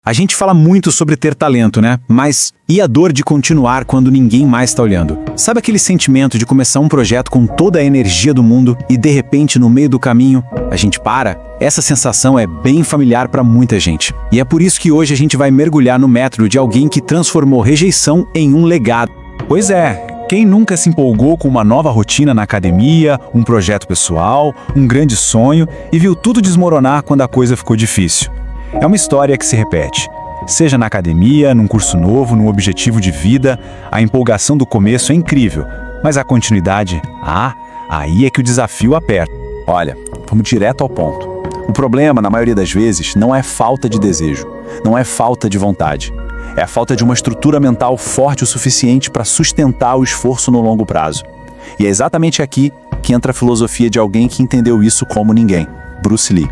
A gente fala muito sobre ter talento, né? Mas e a dor de continuar quando ninguém mais está olhando? Sabe aquele sentimento de começar um projeto com toda a energia do mundo e de repente no meio do caminho a gente para? Essa sensação é bem familiar para muita gente. E é por isso que hoje a gente vai mergulhar no método de alguém que transformou rejeição em um legado. Pois é. Quem nunca se empolgou com uma nova rotina na academia, um projeto pessoal, um grande sonho e viu tudo desmoronar quando a coisa ficou difícil? É uma história que se repete. Seja na academia, num curso novo, num objetivo de vida, a empolgação do começo é incrível, mas a continuidade, aí é que o desafio aperta. Olha, vamos direto ao ponto. O problema, na maioria das vezes, não é falta de desejo, não é falta de vontade. É a falta de uma estrutura mental forte o suficiente para sustentar o esforço no longo prazo. E é exatamente aqui que entra a filosofia de alguém que entendeu isso como ninguém, Bruce Lee.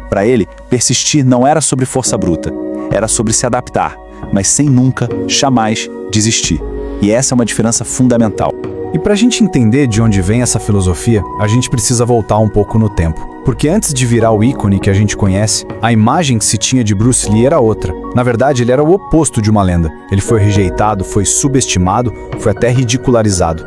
Para ele, persistir não era sobre força bruta, era sobre se adaptar, mas sem nunca, jamais desistir. E essa é uma diferença fundamental. E para a gente entender de onde vem essa filosofia, a gente precisa voltar um pouco no tempo. Porque antes de virar o ícone que a gente conhece, a imagem que se tinha de Bruce Lee era outra. Na verdade, ele era o oposto de uma lenda. Ele foi rejeitado, foi subestimado, foi até ridicularizado.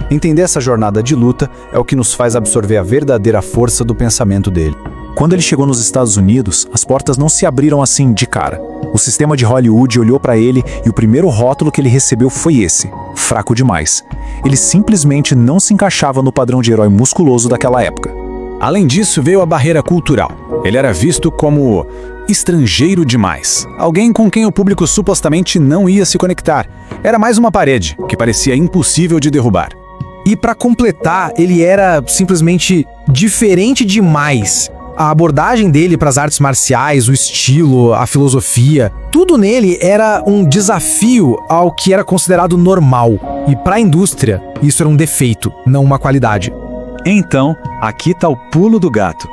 Entender essa jornada de luta é o que nos faz absorver a verdadeira força do pensamento dele. Quando ele chegou nos Estados Unidos, as portas não se abriram assim de cara. O sistema de Hollywood olhou para ele e o primeiro rótulo que ele recebeu foi esse: fraco demais. Ele simplesmente não se encaixava no padrão de herói musculoso daquela época. Além disso, veio a barreira cultural. Ele era visto como estrangeiro demais. Alguém com quem o público supostamente não ia se conectar. Era mais uma parede que parecia impossível de derrubar. E para completar, ele era simplesmente diferente demais. A abordagem dele para as artes marciais, o estilo, a filosofia, tudo nele era um desafio ao que era considerado normal. E para a indústria, isso era um defeito, não uma qualidade. Então, aqui está o pulo do gato.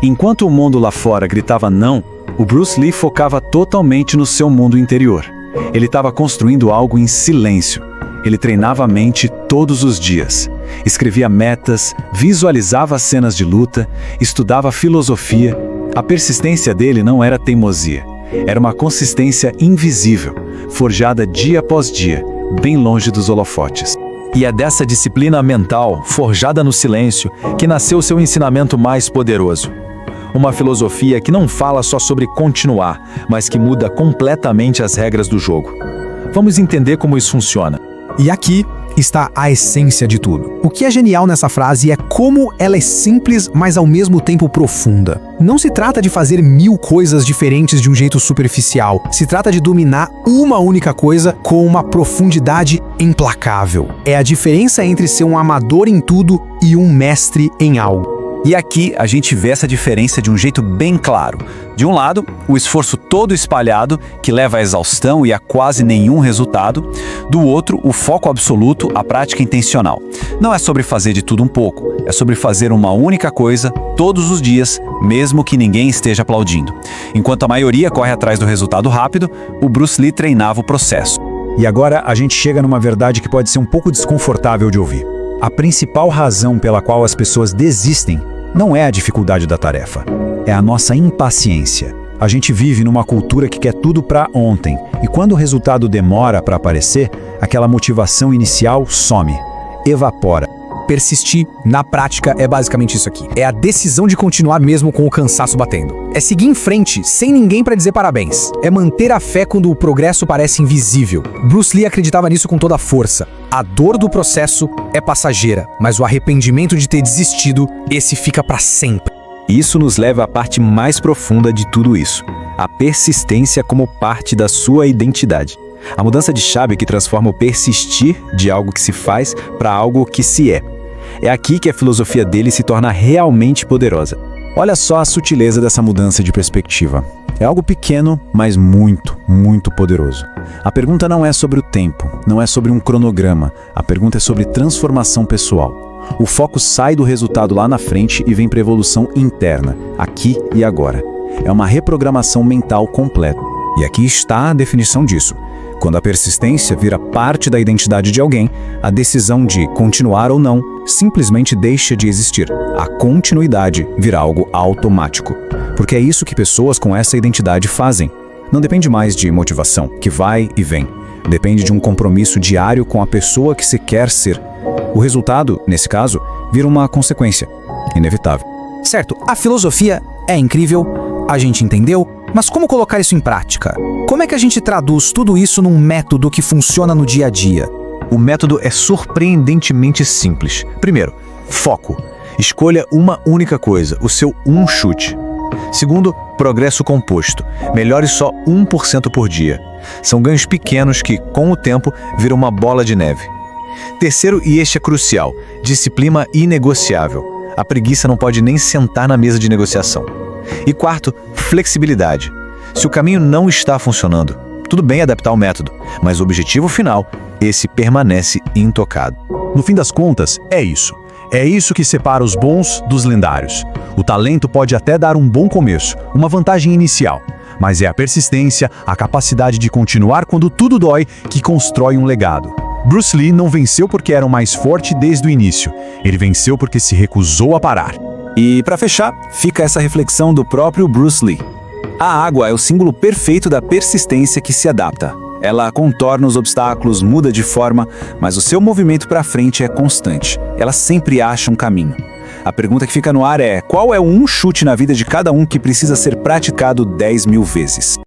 Enquanto o mundo lá fora gritava não, o Bruce Lee focava totalmente no seu mundo interior. Ele estava construindo algo em silêncio. Ele treinava a mente todos os dias. Escrevia metas, visualizava cenas de luta, estudava filosofia. A persistência dele não era teimosia. Era uma consistência invisível, forjada dia após dia, bem longe dos holofotes. E é dessa disciplina mental, forjada no silêncio, que nasceu seu ensinamento mais poderoso. Uma filosofia que não fala só sobre continuar, mas que muda completamente as regras do jogo. Vamos entender como isso funciona. E aqui está a essência de tudo. O que é genial nessa frase é como ela é simples, mas ao mesmo tempo profunda. Não se trata de fazer 1000 coisas diferentes de um jeito superficial. Se trata de dominar uma única coisa com uma profundidade implacável. É a diferença entre ser um amador em tudo e um mestre em algo. E aqui a gente vê essa diferença de um jeito bem claro. De um lado, o esforço todo espalhado, que leva à exaustão e a quase nenhum resultado. Do outro, o foco absoluto, a prática intencional. Não é sobre fazer de tudo um pouco, é sobre fazer uma única coisa todos os dias, mesmo que ninguém esteja aplaudindo. Enquanto a maioria corre atrás do resultado rápido, o Bruce Lee treinava o processo. E agora a gente chega numa verdade que pode ser um pouco desconfortável de ouvir. A principal razão pela qual as pessoas desistem não é a dificuldade da tarefa, é a nossa impaciência. A gente vive numa cultura que quer tudo para ontem, e quando o resultado demora para aparecer, aquela motivação inicial some, evapora. Persistir, na prática, é basicamente isso aqui. É a decisão de continuar mesmo com o cansaço batendo. É seguir em frente, sem ninguém para dizer parabéns. É manter a fé quando o progresso parece invisível. Bruce Lee acreditava nisso com toda a força. A dor do processo é passageira, mas o arrependimento de ter desistido, esse fica para sempre. Isso nos leva à parte mais profunda de tudo isso. A persistência como parte da sua identidade. A mudança de chave que transforma o persistir de algo que se faz para algo que se é. É aqui que a filosofia dele se torna realmente poderosa. Olha só a sutileza dessa mudança de perspectiva. É algo pequeno, mas muito, muito poderoso. A pergunta não é sobre o tempo, não é sobre um cronograma. A pergunta é sobre transformação pessoal. O foco sai do resultado lá na frente e vem para a evolução interna, aqui e agora. É uma reprogramação mental completa. E aqui está a definição disso. Quando a persistência vira parte da identidade de alguém, a decisão de continuar ou não simplesmente deixa de existir. A continuidade vira algo automático. Porque é isso que pessoas com essa identidade fazem. Não depende mais de motivação, que vai e vem. Depende de um compromisso diário com a pessoa que você quer ser. O resultado, nesse caso, vira uma consequência inevitável. Certo, a filosofia é incrível, a gente entendeu, mas como colocar isso em prática? Como é que a gente traduz tudo isso num método que funciona no dia a dia? O método é surpreendentemente simples. Primeiro, foco. Escolha uma única coisa, o seu chute. Segundo, progresso composto. Melhore só 1% por dia. São ganhos pequenos que, com o tempo, viram uma bola de neve. Terceiro, e este é crucial, disciplina inegociável. A preguiça não pode nem sentar na mesa de negociação. E quarto, flexibilidade. Se o caminho não está funcionando, tudo bem adaptar o método, mas o objetivo final, esse permanece intocado. No fim das contas, é isso. É isso que separa os bons dos lendários. O talento pode até dar um bom começo, uma vantagem inicial, mas é a persistência, a capacidade de continuar quando tudo dói, que constrói um legado. Bruce Lee não venceu porque era o mais forte desde o início. Ele venceu porque se recusou a parar. E para fechar, fica essa reflexão do próprio Bruce Lee. A água é o símbolo perfeito da persistência que se adapta. Ela contorna os obstáculos, muda de forma, mas o seu movimento para frente é constante. Ela sempre acha um caminho. A pergunta que fica no ar é: qual é o chute na vida de cada um que precisa ser praticado 10.000 vezes?